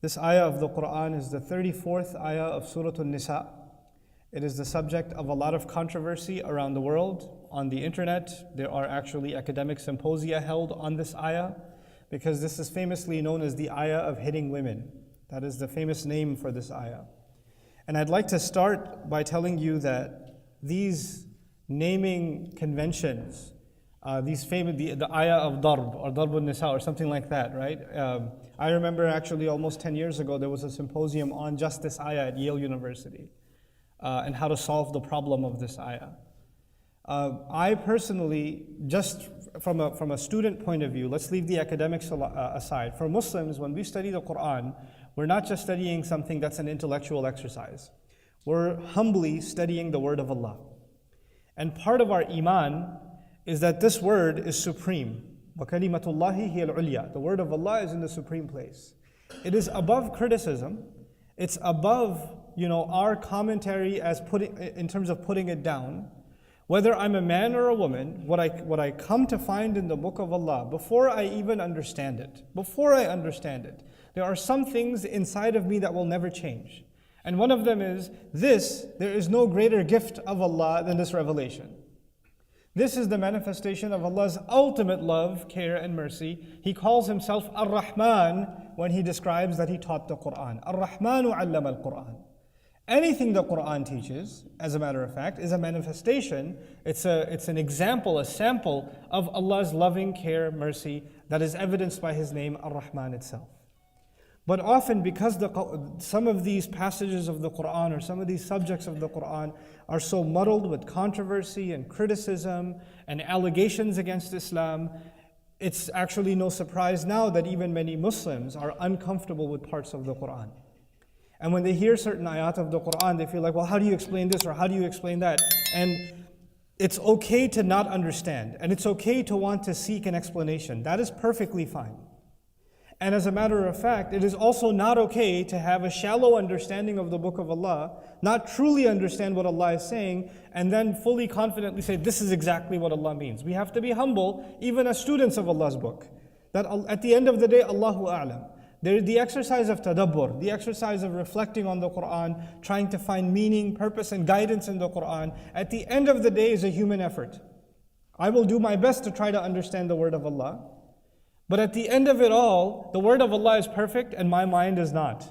This ayah of the Qur'an is the 34th ayah of Surah An-Nisa. It is the subject of a lot of controversy around the world. On the internet, there are actually academic symposia held on this ayah, because this is famously known as the ayah of hitting women. That is the famous name for this ayah. And I'd like to start by telling you that these naming conventions, the ayah of darb or darb al-nisa or something like that, right? I remember actually almost 10 years ago there was a symposium on just this ayah at Yale University and how to solve the problem of this ayah. I personally, just from a student point of view, let's leave the academics aside. For Muslims, when we study the Qur'an, we're not just studying something that's an intellectual exercise. We're humbly studying the word of Allah. And part of our iman is that this word is supreme. وَكَلِمَةُ اللَّهِ هِيَ الْعُلْيَا. The word of Allah is in the supreme place. It is above criticism. It's above, our commentary in terms of putting it down. Whether I'm a man or a woman, what I come to find in the book of Allah, before I even understand it, there are some things inside of me that will never change. And one of them is there is no greater gift of Allah than this revelation. This is the manifestation of Allah's ultimate love, care, and mercy. He calls himself Ar-Rahman when he describes that he taught the Qur'an. Ar-Rahmanu 'allama al-Qur'an. Anything the Qur'an teaches, as a matter of fact, is a manifestation. It's an example, a sample of Allah's loving care, mercy that is evidenced by His name, Ar-Rahman itself. But often, because some of these passages of the Qur'an or some of these subjects of the Qur'an are so muddled with controversy and criticism and allegations against Islam, it's actually no surprise now that even many Muslims are uncomfortable with parts of the Qur'an. And when they hear certain ayat of the Qur'an, they feel like, well, how do you explain this or how do you explain that? And it's okay to not understand, and it's okay to want to seek an explanation. That is perfectly fine. And as a matter of fact, it is also not okay to have a shallow understanding of the book of Allah, not truly understand what Allah is saying, and then fully confidently say, this is exactly what Allah means. We have to be humble, even as students of Allah's book, that at the end of the day, Allahu A'lam. The exercise of tadabbur, the exercise of reflecting on the Qur'an, trying to find meaning, purpose, and guidance in the Qur'an, at the end of the day is a human effort. I will do my best to try to understand the word of Allah. But at the end of it all, the word of Allah is perfect and my mind is not.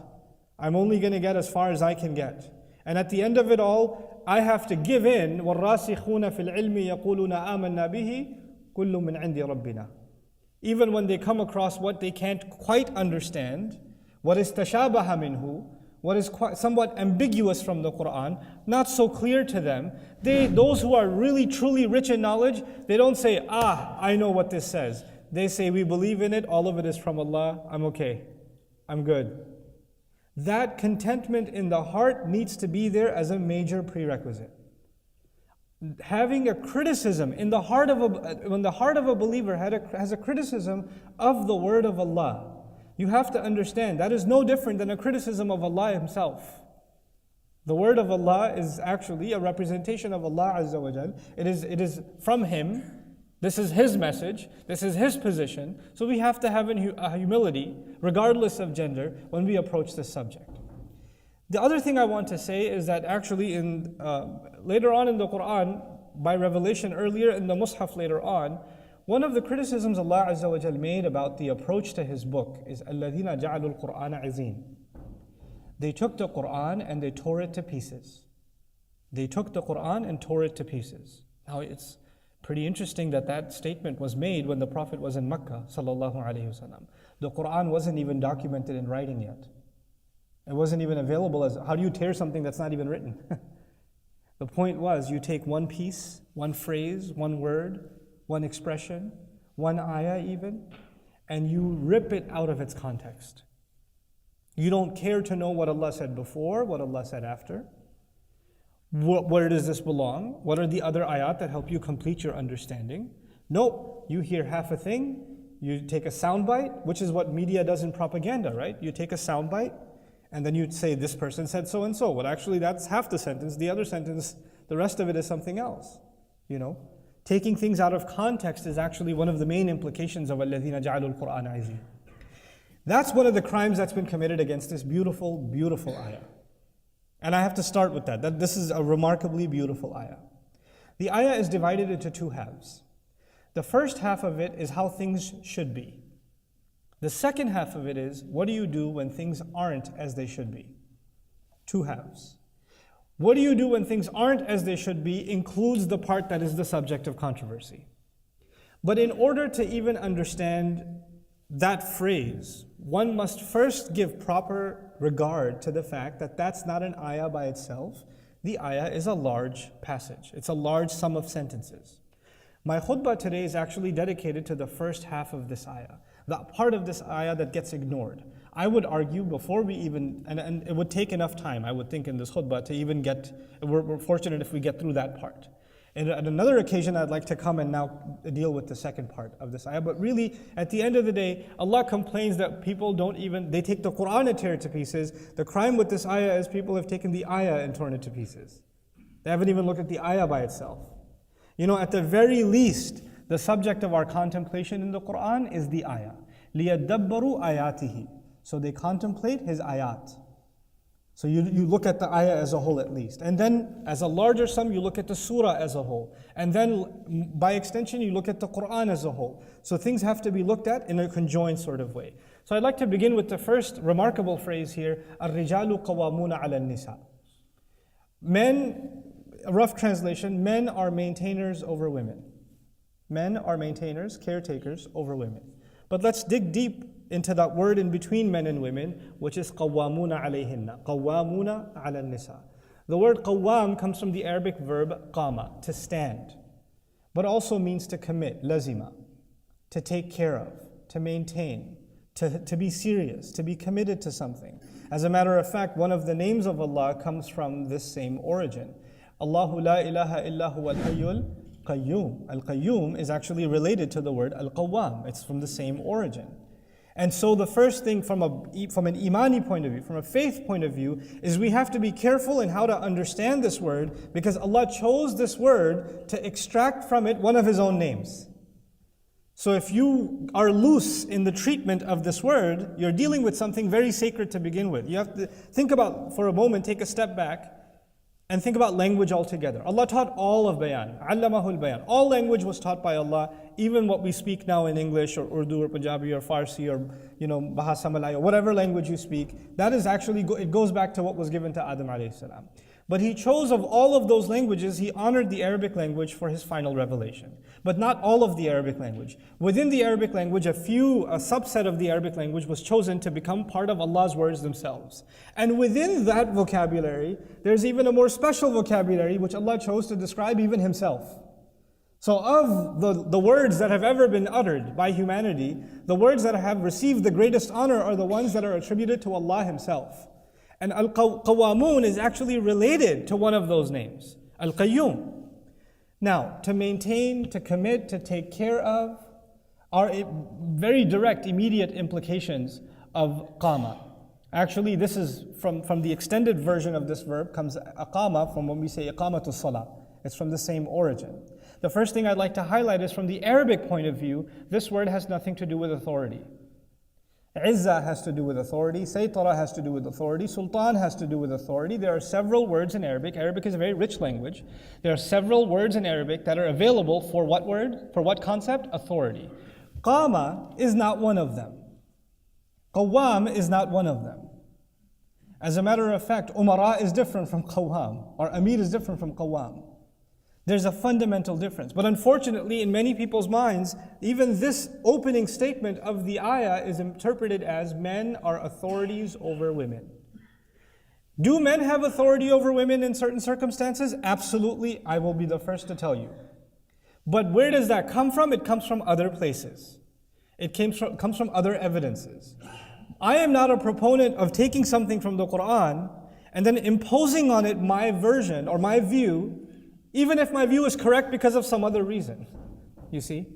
I'm only going to get as far as I can get. And at the end of it all, I have to give in. وَالرَّاسِخُونَ فِي الْعِلْمِ يَقُولُونَ آمَنَّا بِهِ كُلُّ مِنْ عِنْدِ رَبِّنَا. Even when they come across what they can't quite understand, what is tashabaha minhu, what is somewhat ambiguous from the Qur'an, not so clear to them, those who are really truly rich in knowledge, they don't say, I know what this says. They say, we believe in it, all of it is from Allah, I'm okay, I'm good. That contentment in the heart needs to be there as a major prerequisite. Having a criticism when the heart of a believer has a criticism of the word of Allah, you have to understand that is no different than a criticism of Allah Himself. The word of Allah is actually a representation of Allah Azza wa Jal. It is from Him. This is His message. This is His position. So we have to have a humility, regardless of gender, when we approach this subject. The other thing I want to say is that actually later on in the Qur'an, by revelation earlier in the Mus'haf later on, one of the criticisms Allah Azza wa Jal made about the approach to His book is الَّذِينَ جَعَلُوا الْقُرْآنَ عِزِينَ. They took the Qur'an and they tore it to pieces. They took the Qur'an and tore it to pieces. Now it's pretty interesting that statement was made when the Prophet was in Mecca, sallallahu alaihi wasallam. The Qur'an wasn't even documented in writing yet. It wasn't even available as, how do you tear something that's not even written? The point was, you take one piece, one phrase, one word, one expression, one ayah even, and you rip it out of its context. You don't care to know what Allah said before, what Allah said after. Where does this belong? What are the other ayat that help you complete your understanding? Nope, you hear half a thing, you take a soundbite, which is what media does in propaganda, right? You take a soundbite, and then you say, this person said so and so. Well, actually, that's half the sentence. The other sentence, the rest of it is something else. Taking things out of context is actually one of the main implications of الَّذِينَ جَعَلُوا الْقُرْآنَ عِزِينَ. That's one of the crimes that's been committed against this beautiful, beautiful ayah. And I have to start with that this is a remarkably beautiful ayah. The ayah is divided into two halves. The first half of it is how things should be. The second half of it is, what do you do when things aren't as they should be? Two halves. What do you do when things aren't as they should be includes the part that is the subject of controversy. But in order to even understand that phrase, one must first give proper regard to the fact that that's not an ayah by itself. The ayah is a large passage. It's a large sum of sentences. My khutbah today is actually dedicated to the first half of this ayah, the part of this ayah that gets ignored. I would argue before we even, and it would take enough time, I would think, in this khutbah to even get, we're fortunate if we get through that part. And at another occasion, I'd like to come and now deal with the second part of this ayah. But really, at the end of the day, Allah complains that people don't even, they take the Qur'an and tear it to pieces. The crime with this ayah is people have taken the ayah and torn it to pieces. They haven't even looked at the ayah by itself. You know, at the very least, the subject of our contemplation in the Qur'an is the ayah. لِيَدَّبَّرُوا آيَاتِهِ. So they contemplate His ayat. So you look at the ayah as a whole at least. And then as a larger sum, you look at the surah as a whole. And then by extension, you look at the Qur'an as a whole. So things have to be looked at in a conjoined sort of way. So I'd like to begin with the first remarkable phrase here, الرِّجَالُ قَوَّامُونَ عَلَى النِّسَاءِ. Men, a rough translation, men are maintainers over women. Men are maintainers, caretakers over women. But let's dig deep into that word in between men and women, which is قَوَّامُونَ عَلَيْهِنَّ قَوَّامُونَ عَلَى النِّسَاءِ. The word qawwam comes from the Arabic verb qama, to stand, but also means to commit, lazima, to take care of, to maintain, to be serious, to be committed to something. As a matter of fact, one of the names of Allah comes from this same origin. Allahu la ilaha illa huwa al-hayyul qayyum. Al-qayyum is actually related to the word al-qawwam. It's from the same origin. And so the first thing from an imani point of view, from a faith point of view, is we have to be careful in how to understand this word, because Allah chose this word to extract from it one of His own names. So if you are loose in the treatment of this word, you're dealing with something very sacred to begin with. You have to think about, for a moment, take a step back, and think about language altogether. Allah taught all of bayan, allamahul bayan. All language was taught by Allah, even what we speak now in English or Urdu or Punjabi or Farsi or Bahasa Malay or whatever language you speak. That is actually, it goes back to what was given to Adam alayhi salam. But He chose of all of those languages, He honored the Arabic language for His final revelation. But not all of the Arabic language. Within the Arabic language, a subset of the Arabic language was chosen to become part of Allah's words themselves. And within that vocabulary, there's even a more special vocabulary which Allah chose to describe even Himself. So of the words that have ever been uttered by humanity, the words that have received the greatest honor are the ones that are attributed to Allah Himself. And Al-Qawwamun is actually related to one of those names, Al-Qayyum. Now, to maintain, to commit, to take care of are very direct, immediate implications of qama. Actually, this is from the extended version of this verb comes aqama, from when we say iqamatus salah. It's from the same origin. The first thing I'd like to highlight is from the Arabic point of view, this word has nothing to do with authority. Izzah has to do with authority, Saytara has to do with authority, Sultan has to do with authority. There are several words in Arabic. Arabic is a very rich language. There are several words in Arabic that are available for what word? For what concept? Authority. Qama is not one of them. Qawwam is not one of them. As a matter of fact, Umara is different from Qawwam, or Amir is different from Qawwam. There's a fundamental difference. But unfortunately, in many people's minds, even this opening statement of the ayah is interpreted as men are authorities over women. Do men have authority over women in certain circumstances? Absolutely, I will be the first to tell you. But where does that come from? It comes from other places. It comes from other evidences. I am not a proponent of taking something from the Qur'an and then imposing on it my version or my view, even if my view is correct because of some other reason. You see?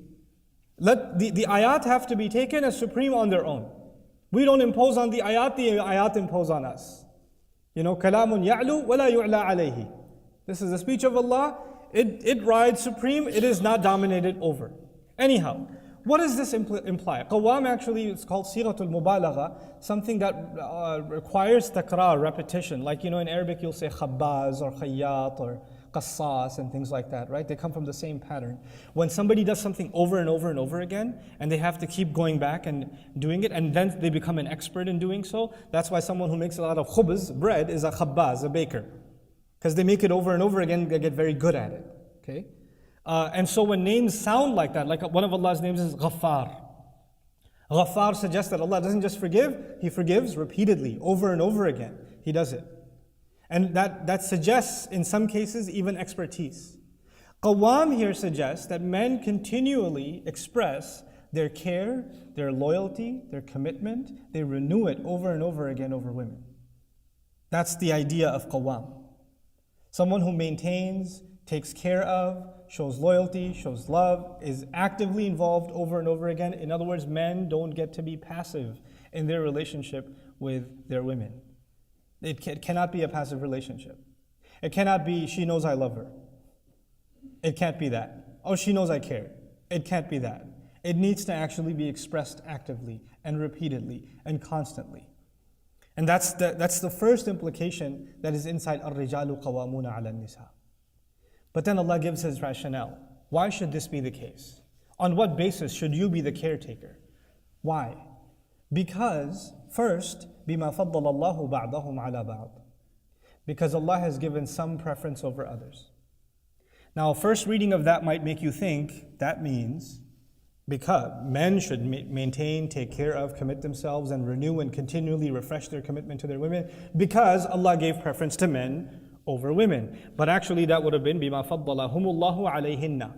The ayat have to be taken as supreme on their own. We don't impose on the ayat impose on us. Kalamun ya'lu wa la yu'la alayhi. This is the speech of Allah. It rides supreme. It is not dominated over. Anyhow, What does this imply? Qawwam actually is called sighatul mubalagha, something that requires takrar, repetition. Like, in Arabic you'll say khabbaz or khayyat or qassas and things like that, right? They come from the same pattern. When somebody does something over and over and over again, and they have to keep going back and doing it, and then they become an expert in doing so, that's why someone who makes a lot of khubz, bread, is a khabbaz, a baker. Because they make it over and over again, they get very good at it, okay? And so when names sound like that, like one of Allah's names is Ghaffar. Ghaffar suggests that Allah doesn't just forgive, He forgives repeatedly, over and over again. He does it. And that suggests, in some cases, even expertise. Qawwam here suggests that men continually express their care, their loyalty, their commitment. They renew it over and over again over women. That's the idea of Qawwam. Someone who maintains, takes care of, shows loyalty, shows love, is actively involved over and over again. In other words, men don't get to be passive in their relationship with their women. It cannot be a passive relationship. It cannot be, she knows I love her. It can't be that. Oh, she knows I care. It can't be that. It needs to actually be expressed actively and repeatedly and constantly. And that's the first implication that is inside الرِّجَالُ قَوَامُونَ عَلَى النِّسَاءِ. But then Allah gives His rationale. Why should this be the case? On what basis should you be the caretaker? Why? Because, first, بِمَا فَضَّلَ اللَّهُ بَعْضَهُمْ عَلَى بَعْضٍ. Because Allah has given some preference over others. Now, first reading of that might make you think that means because men should maintain, take care of, commit themselves, and renew and continually refresh their commitment to their women because Allah gave preference to men over women. But actually that would have been بِمَا فَضَّلَهُمُ اللَّهُ عَلَيْهِنَّ.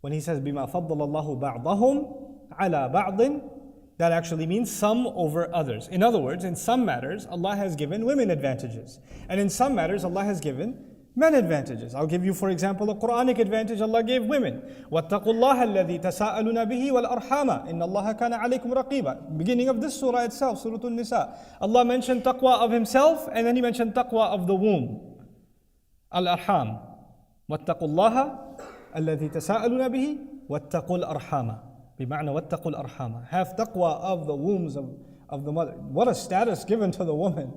When He says بِمَا فَضَّلَ اللَّهُ بَعْضَهُمْ عَلَى بَعْضٍ, that actually means some over others. In other words, in some matters, Allah has given women advantages. And in some matters, Allah has given men advantages. I'll give you, for example, a Quranic advantage Allah gave women. وَاتَّقُوا اللَّهَ الَّذِي تَسَاءَلُونَ بِهِ وَالْأَرْحَامَ إِنَّ اللَّهَ كَانَ عَلَيْكُمْ رَقِيبًا. Beginning of this surah itself, Surah An-Nisa. Allah mentioned taqwa of Himself, and then He mentioned taqwa of the womb. Al-Arham. وَاتَّقُوا اللَّهَ الَّذِي تَسَاءَلُونَ بِهِ وَاتَّقُوا الْأَرْحَامَ. بمعنى وَاتَّقُوا الْأَرْحَامَ. Have taqwa of the wombs of the mother. What a status given to the woman.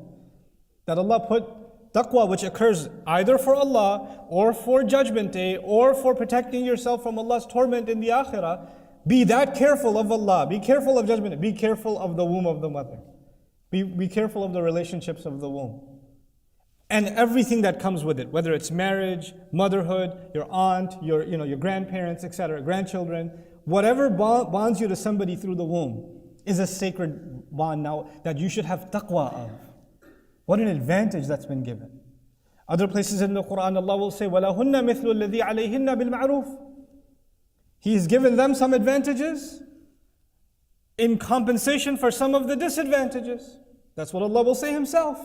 That Allah put taqwa, which occurs either for Allah or for Judgment Day or for protecting yourself from Allah's torment in the Akhirah. Be that careful of Allah. Be careful of Judgment Day. Be careful of the womb of the mother. Be careful of the relationships of the womb. And everything that comes with it, whether it's marriage, motherhood, your aunt, your grandparents, etc., grandchildren, whatever bonds you to somebody through the womb is a sacred bond now that you should have taqwa of. What an advantage that's been given. Other places in the Qur'an, Allah will say, وَلَهُنَّ مِثْلُ الَّذِي عَلَيْهِنَّ بِالْمَعْرُوفِ. He's given them some advantages in compensation for some of the disadvantages. That's what Allah will say Himself.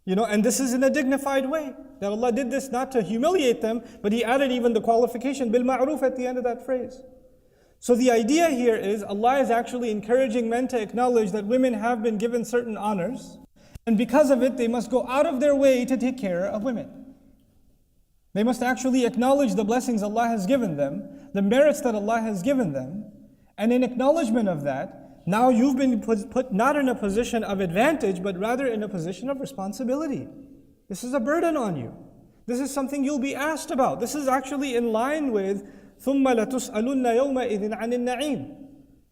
And this is in a dignified way. That Allah did this not to humiliate them, but He added even the qualification, bil-ma'ruf, at the end of that phrase. So the idea here is Allah is actually encouraging men to acknowledge that women have been given certain honors, and because of it, they must go out of their way to take care of women. They must actually acknowledge the blessings Allah has given them, the merits that Allah has given them, and in acknowledgement of that, now you've been put not in a position of advantage, but rather in a position of responsibility. This is a burden on you. This is something you'll be asked about. This is actually in line with ثُمَّ لَتُسْأَلُنَّ يَوْمَئِذٍ عَنِ النَّعِيمِ.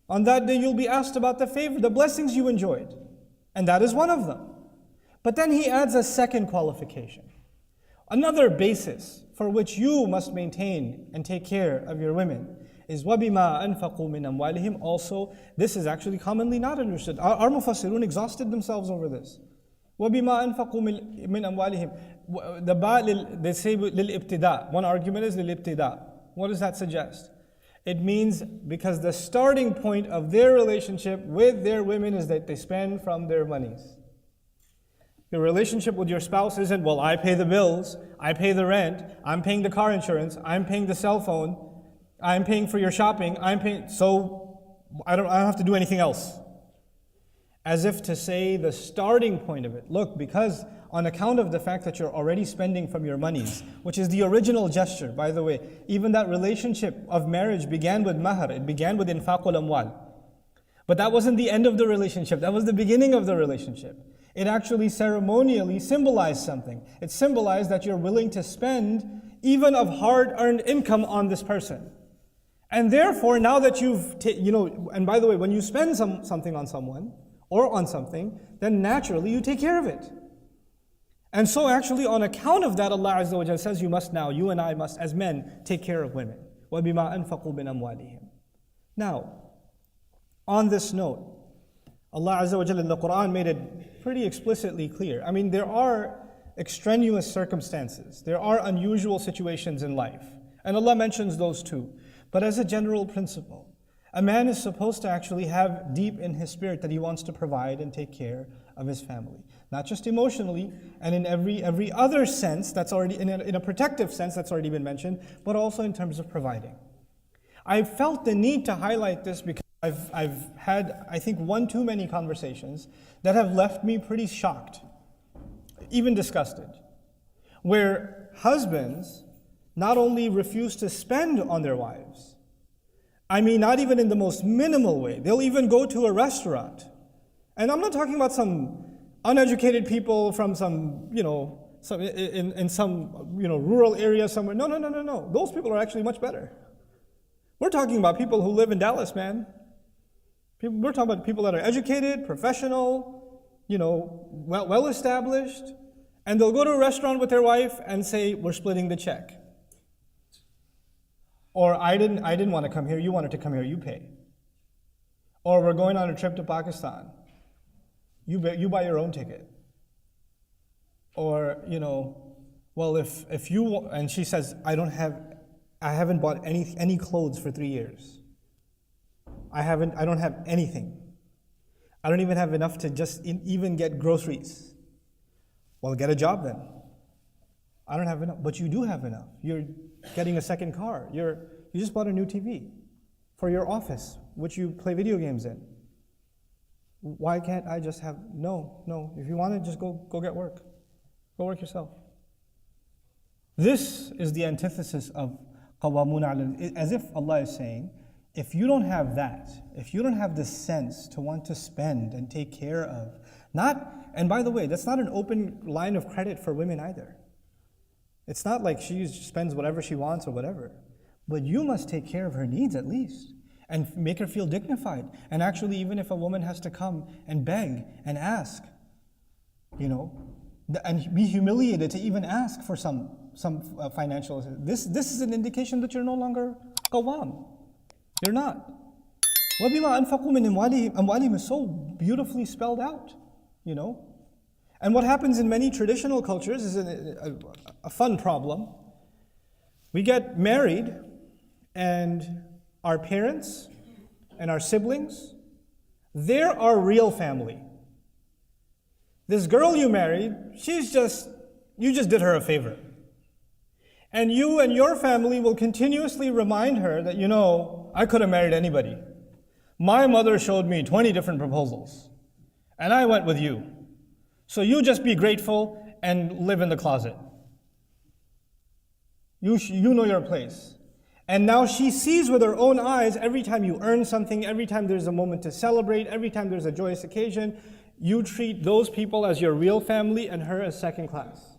On that day you'll be asked about the favor, the blessings you enjoyed. And that is one of them. But then He adds a second qualification. Another basis for which you must maintain and take care of your women is وَبِمَا أَنْفَقُوا مِنْ أَمْوَالِهِمْ. Also, this is actually commonly not understood. Our Mufassirun exhausted themselves over this. وَبِمَا أَنْفَقُوا مِنْ أَمْوَالِهِمْ. The ba, they say لِلْإِبْتِدَاء. One argument is لِلْإِبْتِدَاء. What does that suggest? It means because the starting point of their relationship with their women is that they spend from their monies. Your relationship with your spouse isn't, well, I pay the bills, I pay the rent, I'm paying the car insurance, I'm paying the cell phone, I'm paying for your shopping, so I don't have to do anything else. As if to say the starting point of it. Look, because on account of the fact that you're already spending from your monies, which is the original gesture, by the way, even that relationship of marriage began with mahar, it began with infaqul amwal. But that wasn't the end of the relationship, that was the beginning of the relationship. It actually ceremonially symbolized something. It symbolized that you're willing to spend even of hard-earned income on this person. And therefore, now that you've, and by the way, when you spend something on someone, or on something, then naturally you take care of it. And so actually on account of that, Allah Azza wa Jalla says you and I must, as men, take care of women. وَبِمَا أَنفَقُوا مِنْ أَمْوَالِهِمْ. Now, on this note, Allah Azza wa Jalla in the Qur'an made it pretty explicitly clear. I mean, there are extraneous circumstances. There are unusual situations in life. And Allah mentions those too. But as a general principle, a man is supposed to actually have deep in his spirit that he wants to provide and take care of his family. Not just emotionally and in every other sense that's already, in a protective sense that's already been mentioned, but also in terms of providing. I felt the need to highlight this because I've had, I think, one too many conversations that have left me pretty shocked, even disgusted, where husbands not only refuse to spend on their wives, I mean, not even in the most minimal way. They'll even go to a restaurant. And I'm not talking about some uneducated people from some rural area somewhere. No. Those people are actually much better. We're talking about people who live in Dallas, man. We're talking about people that are educated, professional, well established, and they'll go to a restaurant with their wife and say, "We're splitting the check." Or I didn't want to come here, you wanted to come here, you pay. Or we're going on a trip to Pakistan. You buy your own ticket. Or, well, if you, and she says, I haven't bought any clothes for 3 years. I don't have anything. I don't even have enough to just even get groceries. Well, get a job then. I don't have enough, but you do have enough. You're getting a second car. You just bought a new TV for your office, which you play video games in. Why can't I just have, no. If you want to, just go get work. Go work yourself. This is the antithesis of qawamun ala, as if Allah is saying, if you don't have that, if you don't have the sense to want to spend and take care of, and by the way, that's not an open line of credit for women either. It's not like she spends whatever she wants or whatever. But you must take care of her needs at least and make her feel dignified. And actually, even if a woman has to come and beg and ask, and be humiliated to even ask for some financial assistance, this is an indication that you're no longer qawwam. You're not. وَبِمَا أَنفَقُوا مِنْ أَمْوَالِهِمْ is so beautifully spelled out, And what happens in many traditional cultures is a fun problem. We get married and our parents and our siblings, they're our real family. This girl you married, you just did her a favor. And you and your family will continuously remind her that, I could have married anybody. My mother showed me 20 different proposals, and I went with you. So you just be grateful and live in the closet. You know your place. And now she sees with her own eyes, every time you earn something, every time there's a moment to celebrate, every time there's a joyous occasion, you treat those people as your real family and her as second class.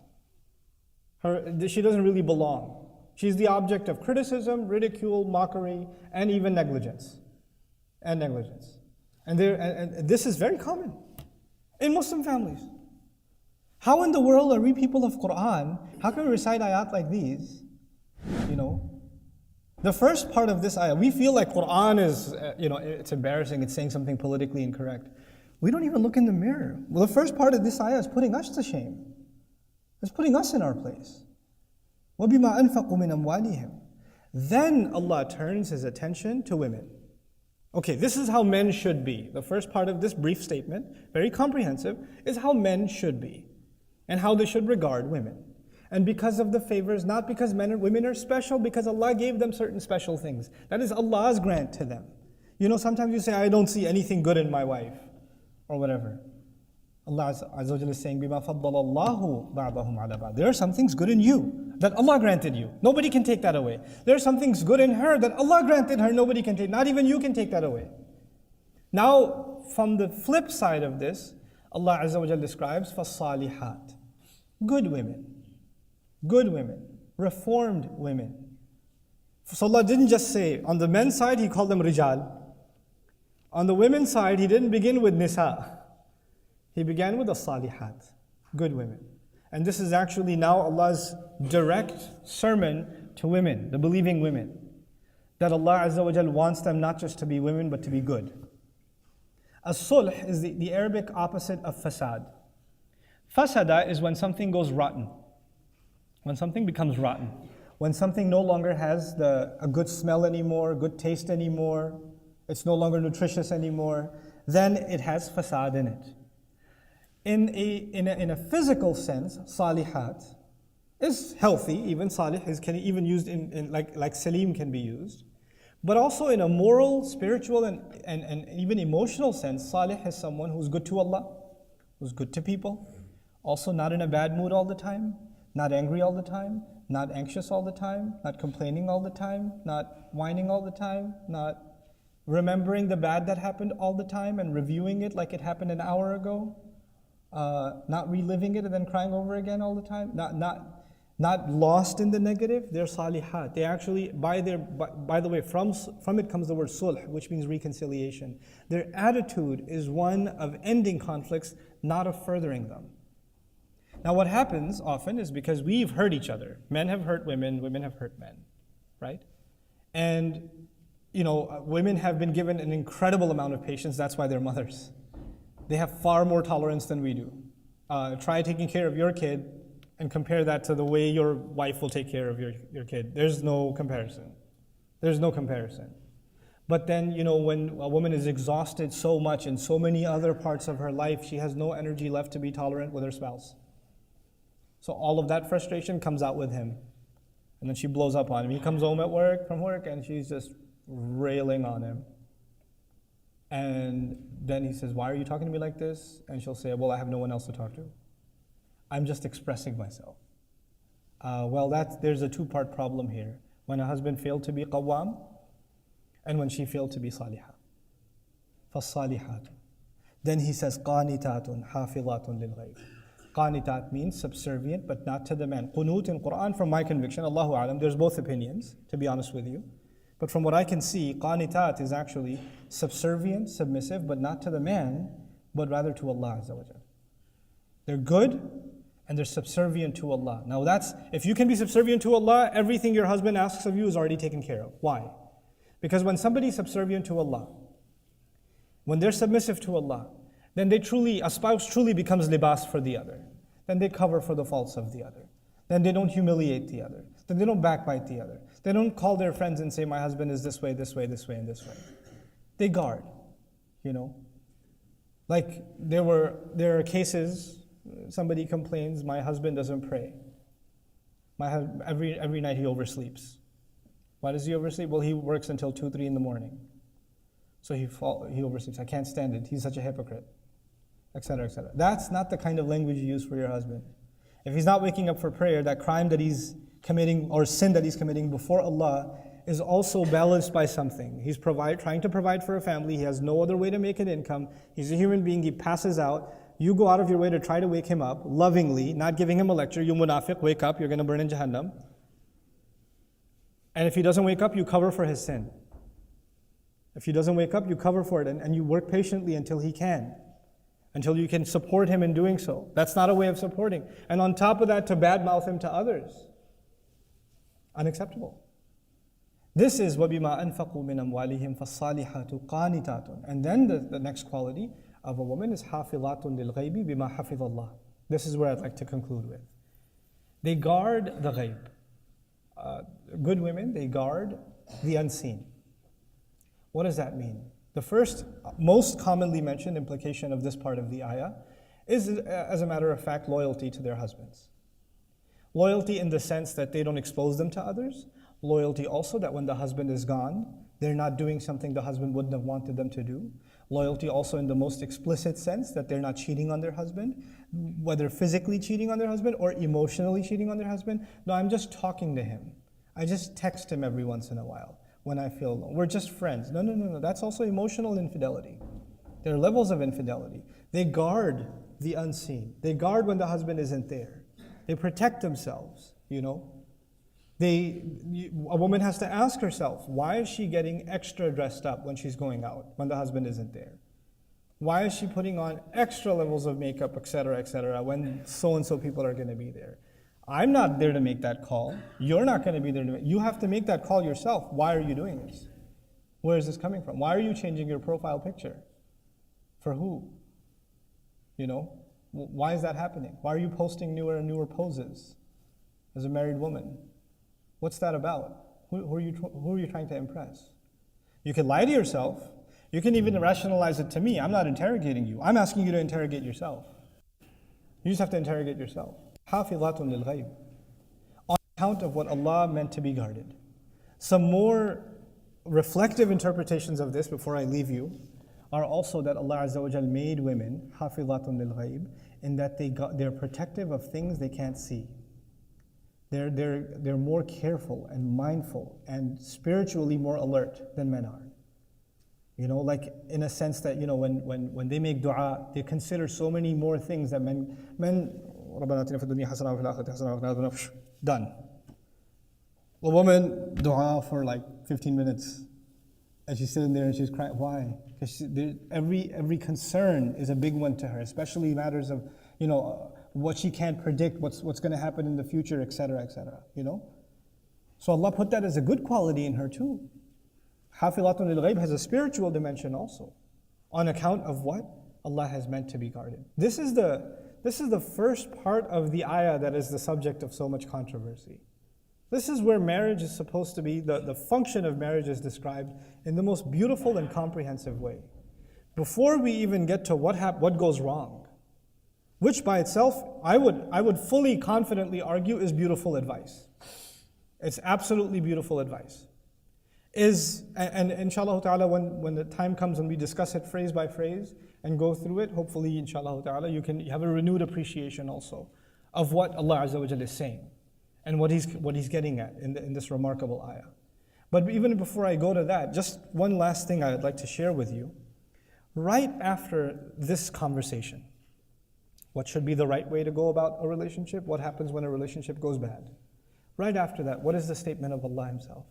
She doesn't really belong. She's the object of criticism, ridicule, mockery, and even negligence. And this is very common in Muslim families. How in the world are we people of Qur'an? How can we recite ayat like these? The first part of this ayah, we feel like Qur'an is, it's embarrassing, it's saying something politically incorrect. We don't even look in the mirror. Well, the first part of this ayah is putting us to shame. It's putting us in our place. وَبِمَا أَنفَقُوا مِنْ أَمْوَالِهِمْ. Then Allah turns His attention to women. Okay, this is how men should be. The first part of this brief statement, very comprehensive, is how men should be and how they should regard women. And because of the favors, not because men and women are special, because Allah gave them certain special things. That is Allah's grant to them. Sometimes you say, I don't see anything good in my wife. or whatever. Allah Azza wa Jalla is saying, بِمَا فَضَّلَ اللَّهُ بَعْضَهُمْ عَلَى بَعْضٍ. There are some things good in you that Allah granted you. Nobody can take that away. There are some things good in her that Allah granted her. Nobody can take. Not even you can take that away. Now, from the flip side of this, Allah Azza wa Jalla describes فَالصَّالِحَاتِ. Good women, reformed women. So Allah didn't just say, on the men's side He called them rijal. On the women's side He didn't begin with nisa. He began with the salihat, good women. And this is actually now Allah's direct sermon to women, the believing women. That Allah Azza wa Jal wants them not just to be women, but to be good. As-sulh is the Arabic opposite of fasad. Fasada is when something goes rotten. When something becomes rotten. When something no longer has a good smell anymore, good taste anymore, it's no longer nutritious anymore, then it has fasad in it. In a physical sense, salihat is healthy, even salih can even used in like salim can be used. But also in a moral, spiritual, and even emotional sense, salih is someone who's good to Allah, who's good to people, also not in a bad mood all the time, not angry all the time, not anxious all the time, not complaining all the time, not whining all the time, not remembering the bad that happened all the time and reviewing it like it happened an hour ago. Not reliving it and then crying over again all the time, not lost in the negative. They're salihat. They actually, by the way, from it comes the word sulh, which means reconciliation. Their attitude is one of ending conflicts, not of furthering them. Now what happens often is because we've hurt each other. Men have hurt women, women have hurt men, right? And women have been given an incredible amount of patience, that's why they're mothers. They have far more tolerance than we do. Try taking care of your kid and compare that to the way your wife will take care of your kid. There's no comparison. There's no comparison. But then, when a woman is exhausted so much in so many other parts of her life, she has no energy left to be tolerant with her spouse. So all of that frustration comes out with him. And then she blows up on him. He comes home from work, and she's just railing on him. And then he says, why are you talking to me like this? And she'll say, well, I have no one else to talk to. I'm just expressing myself. There's a two-part problem here. When a husband failed to be qawwam, and when she failed to be salihah. فَالصَّالِحَاتُ. Then he says, قَانِتَاتٌ حَافِظَاتٌ لِلْغَيْبِ. Qanitat means subservient, but not to the man. Qunut in Qur'an, from my conviction, Allahu A'lam, there's both opinions, to be honest with you. But from what I can see, qanitat is actually subservient, submissive, but not to the man, but rather to Allah Azza wa Jalla. They're good, and they're subservient to Allah. Now if you can be subservient to Allah, everything your husband asks of you is already taken care of. Why? Because when somebody's subservient to Allah, when they're submissive to Allah, then a spouse truly becomes libas for the other. Then they cover for the faults of the other. Then they don't humiliate the other. Then they don't backbite the other. They don't call their friends and say, my husband is this way, this way, this way, and this way. They guard, Like there are cases, somebody complains, my husband doesn't pray. Every night he oversleeps. Why does he oversleep? Well, he works until 2, 3 in the morning. So he oversleeps. I can't stand it. He's such a hypocrite, etc., etc. That's not the kind of language you use for your husband. If he's not waking up for prayer, that crime that he's committing or sin that he's committing before Allah is also balanced by something. He's trying to provide for a family. He has no other way to make an income. He's a human being. He passes out. You go out of your way to try to wake him up lovingly, not giving him a lecture. You munafiq, wake up. You're going to burn in Jahannam. And if he doesn't wake up, you cover for his sin. If he doesn't wake up, you cover for it and you work patiently until he can. Until you can support him in doing so. That's not a way of supporting. And on top of that, to badmouth him to others. Unacceptable. This is وَبِمَا أَنفَقُوا مِنْ أَمْوَالِهِمْ فَالصَّالِحَاتُ قَانِتَاتٌ. And then the next quality of a woman is حَافِظَاتٌ لِلْغَيْبِ بِمَا حَفِظَ اللَّهِ. This is where I'd like to conclude with. They guard the ghaib. Good women, they guard the unseen. What does that mean? The first, most commonly mentioned implication of this part of the ayah is, as a matter of fact, loyalty to their husbands. Loyalty in the sense that they don't expose them to others. Loyalty also that when the husband is gone, they're not doing something the husband wouldn't have wanted them to do. Loyalty also in the most explicit sense, that they're not cheating on their husband, whether physically cheating on their husband or emotionally cheating on their husband. No, I'm just talking to him. I just text him every once in a while when I feel alone. We're just friends. No, no, no, no. That's also emotional infidelity. There are levels of infidelity. They guard the unseen. They guard when the husband isn't there. They protect themselves, you know. A woman has to ask herself, why is she getting extra dressed up when she's going out, when the husband isn't there? Why is she putting on extra levels of makeup, etc., when so-and-so people are going to be there? I'm not there to make that call. You're not going to be there to make. You have to make that call yourself. Why are you doing this? Where is this coming from? Why are you changing your profile picture? For who? You know, why is that happening? Why are you posting newer and newer poses as a married woman? What's that about? Who are you trying to impress? You can lie to yourself. You can even rationalize it to me. I'm not interrogating you. I'm asking you to interrogate yourself. You just have to interrogate yourself. Hafizatun lil ghayb. On account of what Allah meant to be guarded. Some more reflective interpretations of this before I leave you are also that Allah Azza wa Jal made women hafizatun lil ghayb, in that they're protective of things they can't see. They're more careful and mindful and spiritually more alert than men are. You know, like in a sense that, you know, when they make dua, they consider so many more things that men رَبَّنَا آتِنَا فِي الدُّنْيَا حَسَنَةً وَفِي الْآخِرَةِ حَسَنَةً وَقِنَا عَذَابَ النَّارِ. Done. A woman, dua for like 15 minutes. And she's sitting there and she's crying. Why? Because every concern is a big one to her, especially matters of, you know, what she can't predict, what's going to happen in the future, etc., you know? So Allah put that as a good quality in her too. Hafilatun lil ghayb has a spiritual dimension also, on account of what Allah has meant to be guarded. This is the first part of the ayah that is the subject of so much controversy. This is where marriage is supposed to be, the function of marriage is described in the most beautiful and comprehensive way. Before we even get to what goes wrong, which by itself, I would fully confidently argue is beautiful advice. It's absolutely beautiful advice. And inshallah ta'ala, when the time comes and we discuss it phrase by phrase and go through it, hopefully inshallah ta'ala, you can have a renewed appreciation also of what Allah Azza wa Jalla is saying and what He's getting at in this remarkable ayah. But even before I go to that, just one last thing I'd like to share with you. Right after this conversation, what should be the right way to go about a relationship? What happens when a relationship goes bad? Right after that, what is the statement of Allah Himself?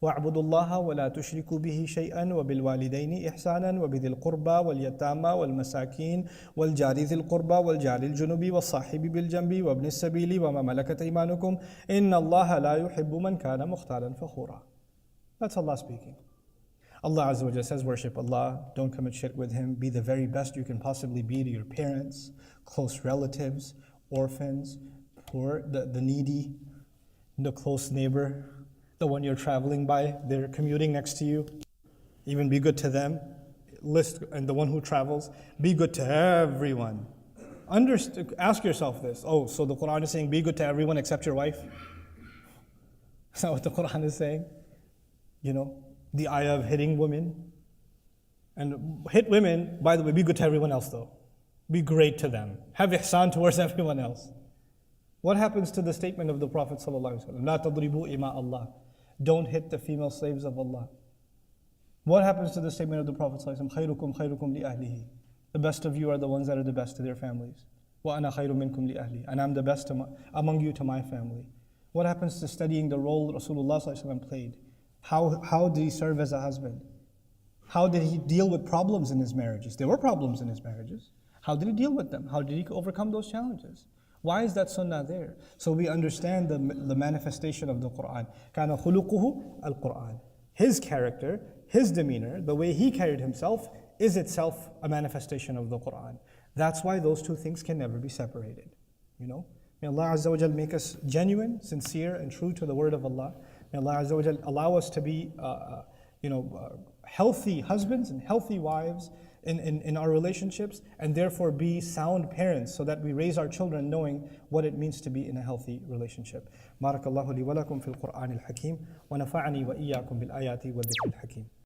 وَاعْبُدُوا اللَّهَ وَلَا تُشْرِكُوا بِهِ شَيْئًا وَبِالْوَالِدَيْنِ إِحْسَانًا وَبِذِي الْقُرْبَى وَالْيَتَامَى وَالْمَسَاكِينِ وَالْجَارِ ذِي الْقُرْبَى وَالْجَارِ الْجُنُبِ وَالصَّاحِبِ بِالْجَنْبِ وَابْنِ السَّبِيلِ وَمَا مَلَكَتْ أَيْمَانُكُمْ إِنَّ اللَّهَ لَا يُحِبُّ مَنْ كَانَ مُخْتَالًا فَخُورًا. That's Allah speaking. Allah Azza wa Jalla says, worship Allah, don't commit shirk with Him, be the very best you can possibly be to your parents, close relatives, orphans, poor, the needy, the close neighbor, the one you're traveling by, they're commuting next to you. Even be good to them. And the one who travels, be good to everyone. Ask yourself this. Oh, so the Qur'an is saying be good to everyone except your wife? Is that what the Qur'an is saying? You know, the ayah of hitting women. And hit women, by the way, be good to everyone else though. Be great to them. Have ihsan towards everyone else. What happens to the statement of the Prophet ﷺ? لا تضربوا إماء الله. Don't hit the female slaves of Allah. What happens to the statement of the Prophet ﷺ? خيركم خيركم لأهله. The best of you are the ones that are the best to their families. وأنا خير منكم لأهلي. And I'm the best among you to my family. What happens to studying the role Rasulullah ﷺ played? How did he serve as a husband? How did he deal with problems in his marriages? There were problems in his marriages. How did he deal with them? How did he overcome those challenges? Why is that sunnah there? So we understand the manifestation of the Qur'an. كَانَ خُلُقُهُ الْقُرْآنِ. His character, his demeanor, the way he carried himself is itself a manifestation of the Qur'an. That's why those two things can never be separated. You know? May Allah Azza wa Jal make us genuine, sincere, and true to the word of Allah. May Allah Azza wa Jal allow us to be healthy husbands and healthy wives in our relationships, and therefore be sound parents so that we raise our children knowing what it means to be in a healthy relationship. Barakallahu li wa lakum fil Qur'an al-Hakim wa nafa'ani wa iyyakum bil ayati wa dhikr al-Hakim.